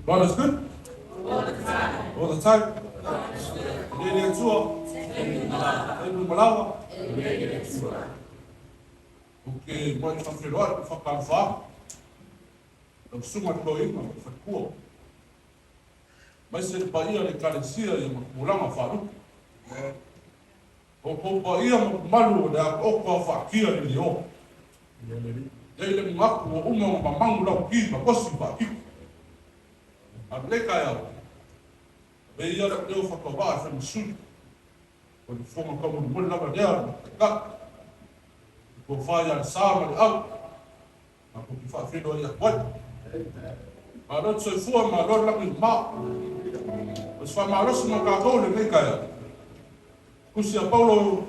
God is good? All the time? Nene tua? Tēnu malawa? Uke moi whawhiroa, whakamwha. Nau sunga tō inga, whakua. Mai se pa ia le karesia i makumuranga wharu. O pa ia makumalu le a oka whakia ni o. Dei le ngaku o uma mamangu lau ki, ma kosi whakiku. A leka e au. Me ia le teo whakawaa whenu suri. O le whonga kamu ni muli lava lea, ka. Ko whai a sāma le au. Ma ko ki whawhino ia kwai. Ma rot soi fua ma rot laki maa. O se whamarosi ma kātou le leka e au. Kusi a Paulo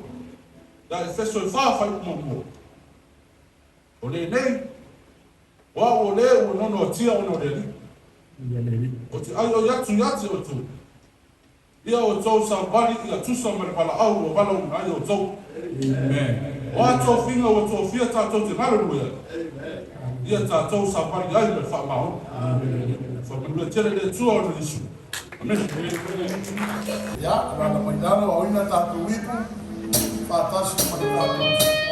da e feso e whawhai kumamua. O le nei, wa o le o nono tia o no le li. O te ai o yatu yate o tu. Ia o tau sa wali ia tusa mare pala au o wala o nai o tau. O a tau finga o tau fia tātou te ngaro luia. Ia tātou sa wali ai me whamao. Whamanua tere le tua o le isu. Amen. Ya, rana mai nana o ina tātou wipu. Whātasi mai tātou.